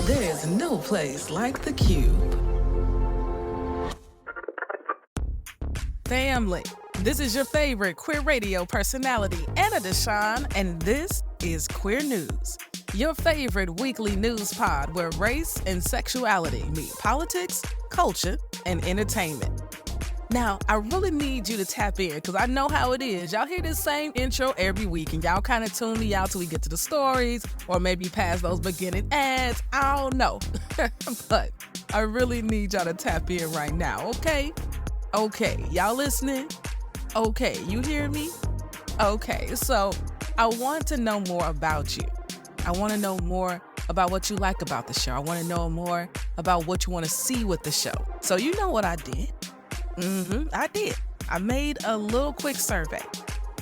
There's no place like the Qube. Family, this is your favorite queer radio personality, Anna DeShawn, and this is Queer News, your favorite weekly news pod where race and sexuality meet politics, culture, and entertainment. Now, I really need you to tap in because I know how it is. Y'all hear this same intro every week and y'all kind of tune me out till we get to the stories or maybe past those beginning ads. I don't know. But I really need y'all to tap in right now, okay? Okay, y'all listening? Okay, you hear me? Okay, so I want to know more about you. I want to know more about what you like about the show. I want to know more about what you want to see with the show. So you know what I did? I did. I made a little quick survey.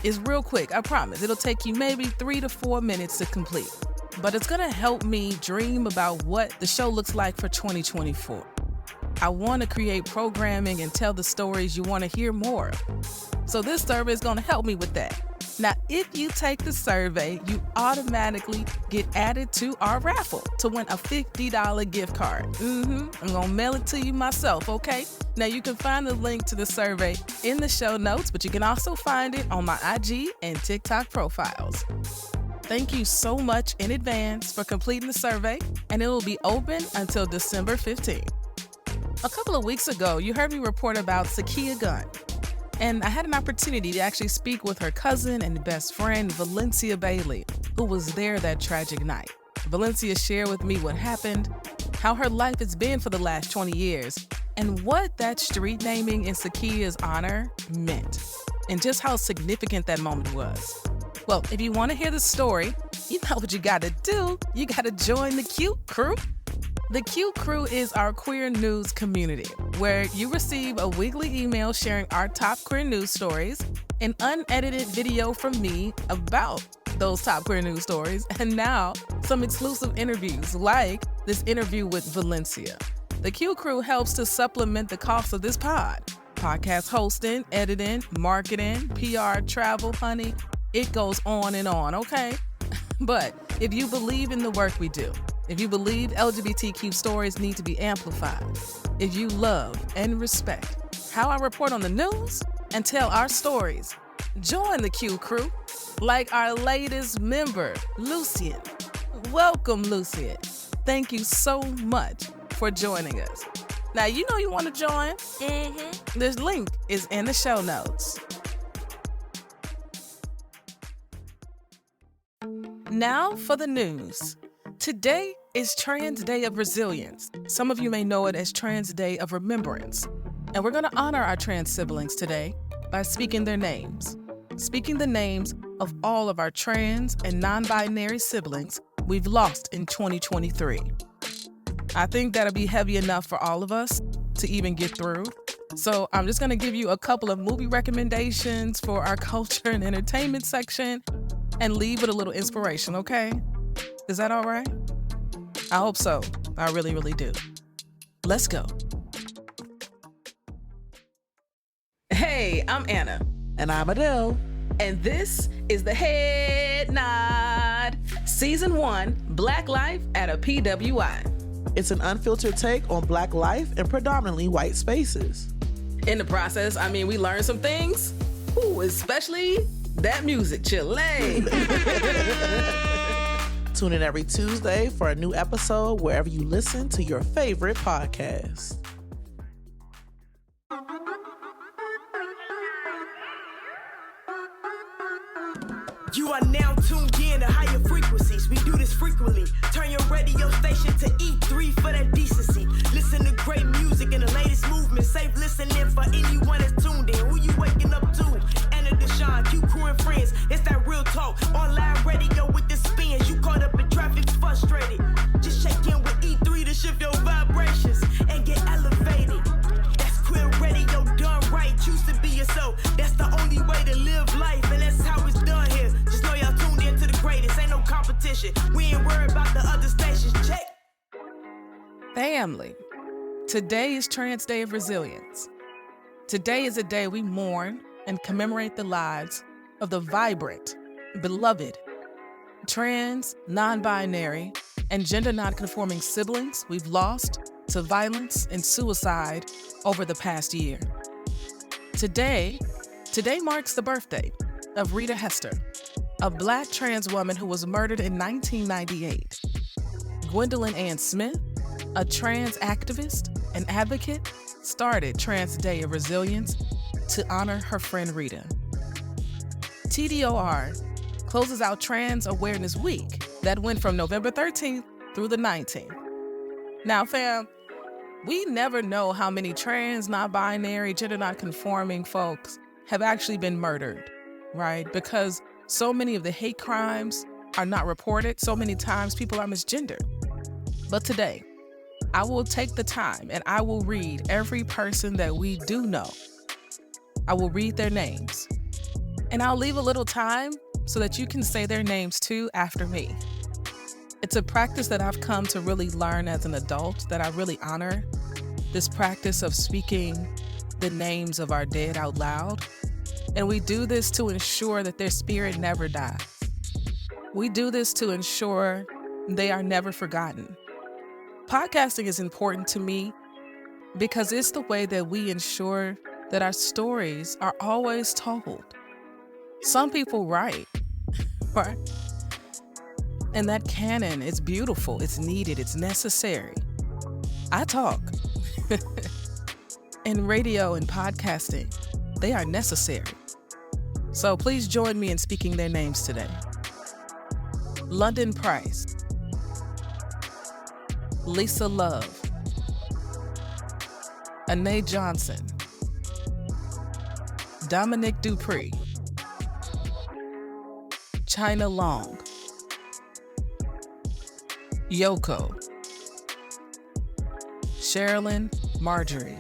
It's real quick, I promise. It'll take you maybe 3 to 4 minutes to complete. But it's gonna help me dream about what the show looks like for 2024. I want to create programming and tell the stories you want to hear more of. So this survey is gonna help me with that. Now, if you take the survey, you automatically get added to our raffle to win a $50 gift card. I'm gonna mail it to you myself, okay? Now, you can find the link to the survey in the show notes, but you can also find it on my IG and TikTok profiles. Thank you so much in advance for completing the survey, and it will be open until December 15th. A couple of weeks ago, you heard me report about Sakia Gunn. And I had an opportunity to actually speak with her cousin and best friend, Valencia Bailey, who was there that tragic night. Valencia shared with me what happened, how her life has been for the last 20 years, and what that street naming in Sakia's honor meant, and just how significant that moment was. Well, if you want to hear the story, you know what you gotta do. You gotta join the QCrew. The QCrew is our queer news community, where you receive a weekly email sharing our top queer news stories, an unedited video from me about those top queer news stories, and now some exclusive interviews like this interview with Valencia. The QCrew helps to supplement the cost of this podcast hosting, editing, marketing, PR, travel, honey. It goes on and on, okay? But if you believe in the work we do, if you believe LGBTQ stories need to be amplified, if you love and respect how I report on the news and tell our stories, join the QCrew like our latest member, Lucien. Welcome, Lucien. Thank you so much for joining us. Now, you know you want to join. This link is in the show notes. Now for the news. Today is Trans Day of Resilience. Some of you may know it as Trans Day of Remembrance. And we're going to honor our trans siblings today by speaking their names. Speaking the names of all of our trans and non-binary siblings we've lost in 2023. I think that'll be heavy enough for all of us to even get through. So I'm just going to give you a couple of movie recommendations for our culture and entertainment section and leave with a little inspiration, okay? Is that all right? I hope so. I really, really do. Let's go. Hey, I'm Anna. And I'm Adele. And this is the Head Nod, Season 1, Black Life at a PWI. It's an unfiltered take on Black life in predominantly white spaces. In the process, we learned some things. Ooh, especially that music, Chile. Tune in every Tuesday for a new episode wherever you listen to your favorite podcast. You are now tuned in to higher frequencies. We do this frequently. Turn your radio station to E3 for that decency. Listen to great music and the latest movement. Safe listening for anyone that's tuned in. Who you waking up to? Anna DeShawn, QCrew and friends. It's that real talk. Online radio with the spins. You caught up in traffic, frustrated. Just check in with E3 to shift your vibrations and get elevated. That's queer radio done right. Choose to be yourself. That's the only way to live life, and that's how it's done here. Just know y'all tuned in to the greatest. Ain't no competition. We ain't worried about the other stations. Check. Family, today is Trans Day of Resilience. Today is a day we mourn and commemorate the lives of the vibrant, beloved, trans, non-binary, and gender nonconforming siblings we've lost to violence and suicide over the past year. Today marks the birthday of Rita Hester, a Black trans woman who was murdered in 1998. Gwendolyn Ann Smith, a trans activist and advocate, started Transgender Day of Resilience to honor her friend Rita. TDOR closes out Trans Awareness Week that went from November 13th through the 19th. Now, fam, we never know how many trans, non-binary, gender non-conforming folks have actually been murdered, right? Because so many of the hate crimes are not reported. So many times people are misgendered. But today, I will take the time and I will read every person that we do know. I will read their names. And I'll leave a little time so that you can say their names too after me. It's a practice that I've come to really learn as an adult that I really honor. This practice of speaking the names of our dead out loud. And we do this to ensure that their spirit never dies. We do this to ensure they are never forgotten. Podcasting is important to me because it's the way that we ensure that our stories are always told. Some people write, right? And that canon is beautiful, it's needed, it's necessary. I talk. And radio and podcasting, they are necessary. So please join me in speaking their names today. London Price, Lisa Love, Anae Johnson, Dominic Dupree, China Long, Yoko, Sherilyn Marjorie,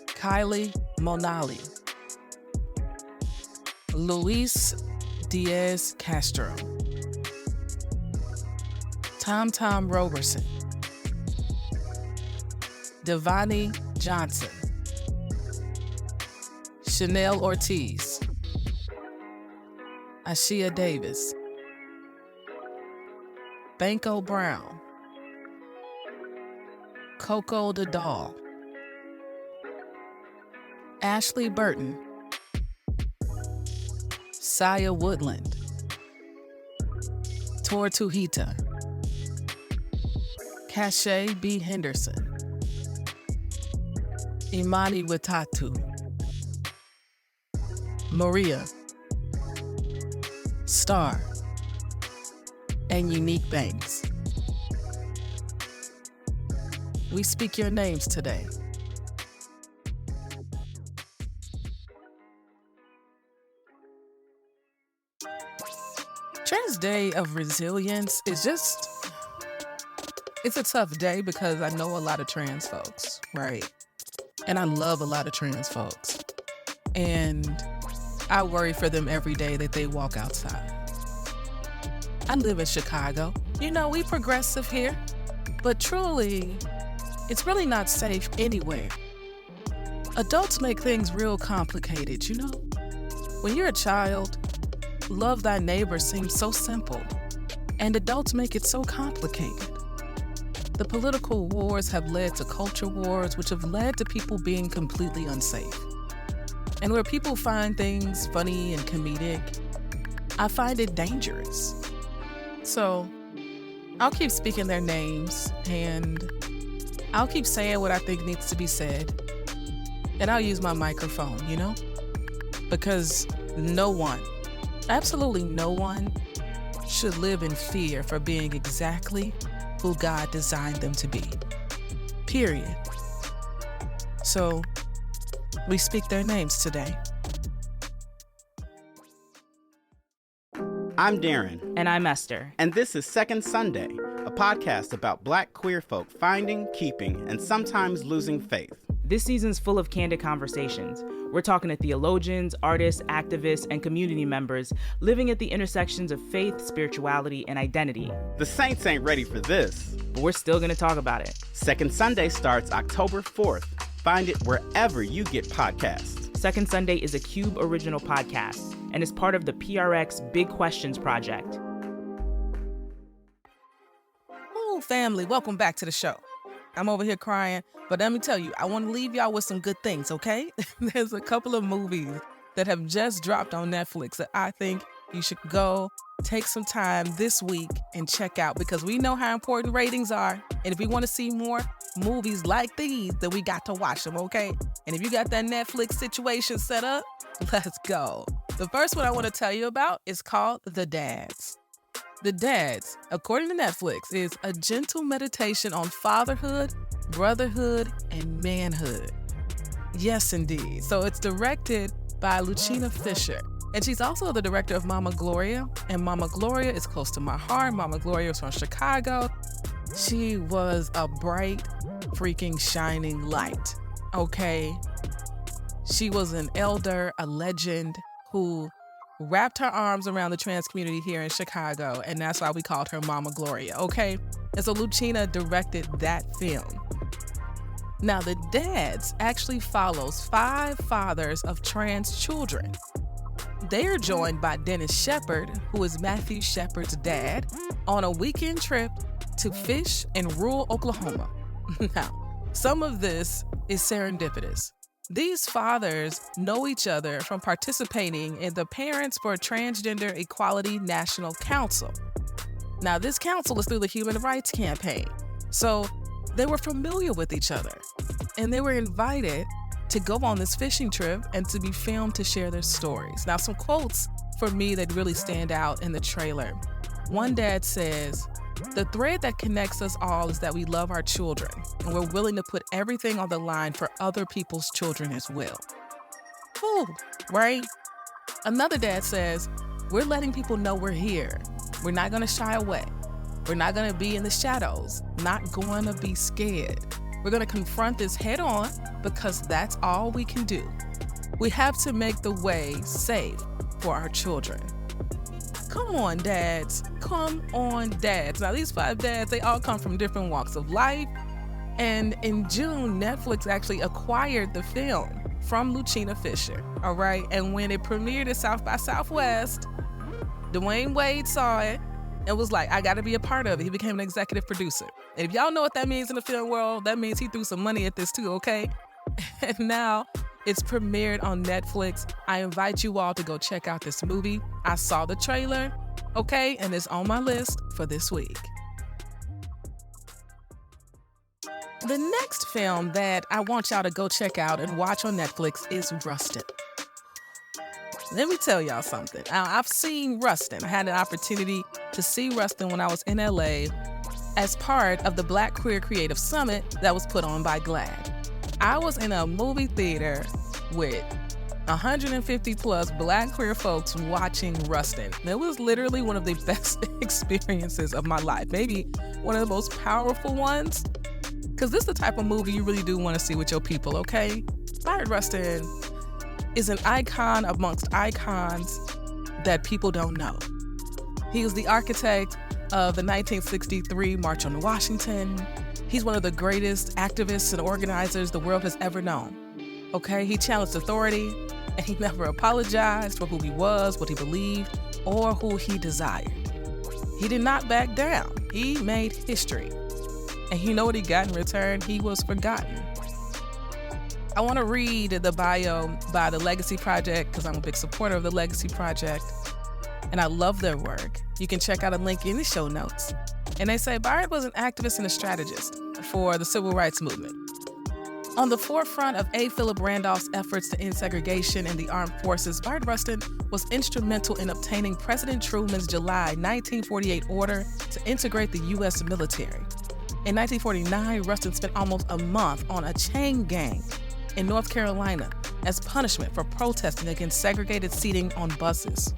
Kylie Monali, Luis Diaz Castro, Tom Roberson, Devani Johnson, Chanel Ortiz, Ashia Davis, Banco Brown, Coco Dadal, Ashley Burton, Saya Woodland, Tortuguita, Cache B. Henderson, Imani Watatu, Maria, Star, and Unique Banks. We speak your names today. Trans Day of Resilience is it's a tough day because I know a lot of trans folks, right? And I love a lot of trans folks. And I worry for them every day that they walk outside. I live in Chicago. You know, we progressive here, but truly, it's really not safe anywhere. Adults make things real complicated, you know? When you're a child, love thy neighbor seems so simple, and adults make it so complicated. The political wars have led to culture wars, which have led to people being completely unsafe. And where people find things funny and comedic, I find it dangerous. So I'll keep speaking their names, and I'll keep saying what I think needs to be said. And I'll use my microphone, you know? Because no one, absolutely no one, should live in fear for being exactly who God designed them to be. Period. So we speak their names today. I'm Darren. And I'm Esther. And this is Second Sunday, a podcast about Black queer folk finding, keeping, and sometimes losing faith. This season's full of candid conversations. We're talking to theologians, artists, activists, and community members living at the intersections of faith, spirituality, and identity. The Saints ain't ready for this, but we're still going to talk about it. Second Sunday starts October 4th. Find it wherever you get podcasts. Second Sunday is a Qube original podcast and is part of the PRX Big Questions project. Ooh, family, welcome back to the show. I'm over here crying, but let me tell you, I want to leave y'all with some good things, okay? There's a couple of movies that have just dropped on Netflix that I think you should go take some time this week and check out, because we know how important ratings are. And if we want to see more movies like these, then we got to watch them, okay? And if you got that Netflix situation set up, let's go. The first one I want to tell you about is called The Dads. The Dads, according to Netflix, is a gentle meditation on fatherhood, brotherhood, and manhood. Yes, indeed. So it's directed by Lucina Fisher. And she's also the director of Mama Gloria. And Mama Gloria is close to my heart. Mama Gloria is from Chicago. She was a bright, freaking shining light, okay? She was an elder, a legend who wrapped her arms around the trans community here in Chicago, and that's why we called her Mama Gloria, okay? And so Lucina directed that film. Now, The Dads actually follows 5 fathers of trans children. They are joined by Dennis Shepard, who is Matthew Shepard's dad, on a weekend trip to fish in rural Oklahoma. Now, some of this is serendipitous. These fathers know each other from participating in the Parents for Transgender Equality National Council. Now, this council is through the Human Rights Campaign, so they were familiar with each other, and they were invited to go on this fishing trip and to be filmed to share their stories. Now, some quotes for me that really stand out in the trailer. One dad says, "The thread that connects us all is that we love our children, and we're willing to put everything on the line for other people's children as well." Ooh, right? Another dad says, "We're letting people know we're here. We're not gonna shy away. We're not gonna be in the shadows, not gonna be scared. We're gonna confront this head on because that's all we can do. We have to make the way safe for our children." Come on, dads. Come on, dads. Now, these 5 dads, they all come from different walks of life. And in June, Netflix actually acquired the film from Lucina Fisher, all right? And when it premiered at South by Southwest, Dwayne Wade saw it and was like, I got to be a part of it. He became an executive producer. And if y'all know what that means in the film world, that means he threw some money at this too, okay? And now it's premiered on Netflix. I invite you all to go check out this movie. I saw the trailer, okay? And it's on my list for this week. The next film that I want y'all to go check out and watch on Netflix is Rustin. Let me tell y'all something. I've seen Rustin. I had an opportunity to see Rustin when I was in LA as part of the Black Queer Creative Summit that was put on by GLAAD. I was in a movie theater with 150 plus Black queer folks watching Rustin. It was literally one of the best experiences of my life. Maybe one of the most powerful ones. Because this is the type of movie you really do want to see with your people, okay? Bayard Rustin is an icon amongst icons that people don't know. He was the architect of the 1963 March on Washington. He's one of the greatest activists and organizers the world has ever known. Okay, he challenged authority, and he never apologized for who he was, what he believed, or who he desired. He did not back down. He made history. And you know what he got in return? He was forgotten. I want to read the bio by the Legacy Project because I'm a big supporter of the Legacy Project, and I love their work. You can check out a link in the show notes. And they say Bayard was an activist and a strategist for the civil rights movement. On the forefront of A. Philip Randolph's efforts to end segregation in the armed forces, Bayard Rustin was instrumental in obtaining President Truman's July 1948 order to integrate the U.S. military. In 1949, Rustin spent almost a month on a chain gang in North Carolina as punishment for protesting against segregated seating on buses.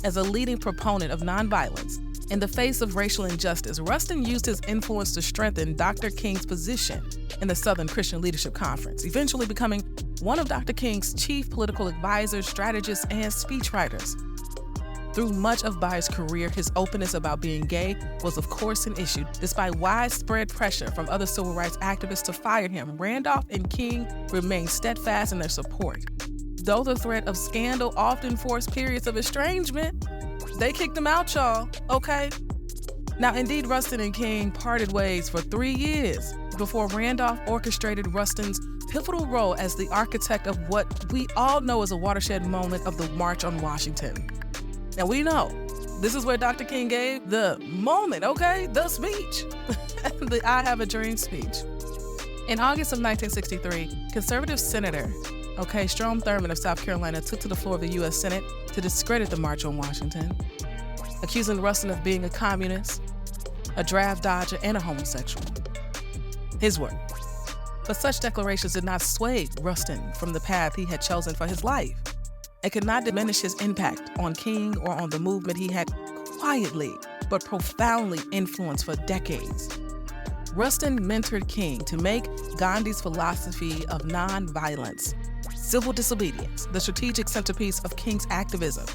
As a leading proponent of nonviolence in the face of racial injustice, Rustin used his influence to strengthen Dr. King's position in the Southern Christian Leadership Conference, eventually becoming one of Dr. King's chief political advisors, strategists, and speechwriters. Through much of Bayard's career, his openness about being gay was of course an issue. Despite widespread pressure from other civil rights activists to fire him, Randolph and King remained steadfast in their support. Though the threat of scandal often forced periods of estrangement, they kicked him out, y'all, okay? Now, indeed, Rustin and King parted ways for 3 years before Randolph orchestrated Rustin's pivotal role as the architect of what we all know as a watershed moment of the March on Washington. Now, we know this is where Dr. King gave the moment, okay? The speech, the I Have a Dream speech. In August of 1963, conservative Senator, Strom Thurmond of South Carolina took to the floor of the U.S. Senate to discredit the March on Washington, accusing Rustin of being a communist, a draft dodger, and a homosexual. His word. But such declarations did not sway Rustin from the path he had chosen for his life. It could not diminish his impact on King or on the movement he had quietly but profoundly influenced for decades. Rustin mentored King to make Gandhi's philosophy of nonviolence, civil disobedience, the strategic centerpiece of King's activism,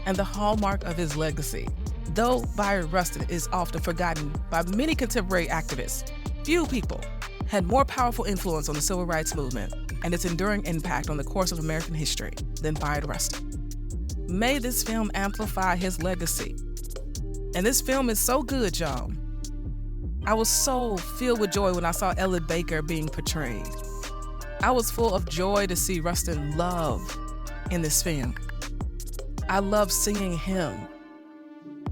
and the hallmark of his legacy. Though Bayard Rustin is often forgotten by many contemporary activists, few people had more powerful influence on the civil rights movement and its enduring impact on the course of American history than Bayard Rustin. May this film amplify his legacy. And this film is so good, y'all. I was so filled with joy when I saw Ellen Baker being portrayed. I was full of joy to see Rustin love in this film. I love seeing him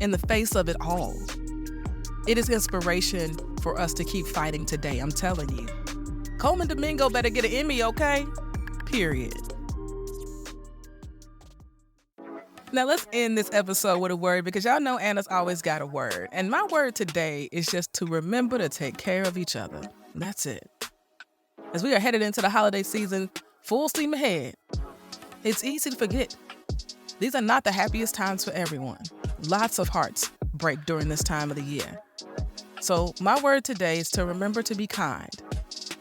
in the face of it all. It is inspiration for us to keep fighting today, I'm telling you. Coleman Domingo better get an Emmy, okay? Period. Now let's end this episode with a word because y'all know Anna's always got a word. And my word today is just to remember to take care of each other. That's it. As we are headed into the holiday season, full steam ahead, it's easy to forget. These are not the happiest times for everyone. Lots of hearts break during this time of the year. So my word today is to remember to be kind.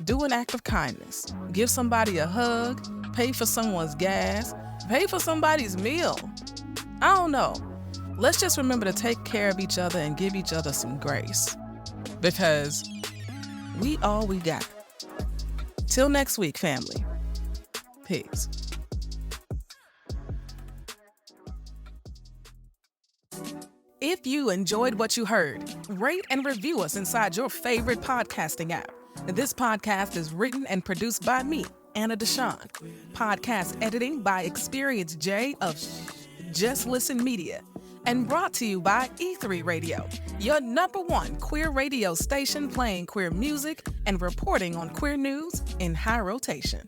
Do an act of kindness. Give somebody a hug, pay for someone's gas, pay for somebody's meal. I don't know. Let's just remember to take care of each other and give each other some grace. Because we all we got. Till next week, family. Peace. If you enjoyed what you heard, rate and review us inside your favorite podcasting app. This podcast is written and produced by me, Anna DeShawn. Podcast editing by Experience J of Just Listen Media. And brought to you by E3 Radio, your #1 queer radio station playing queer music and reporting on queer news in high rotation.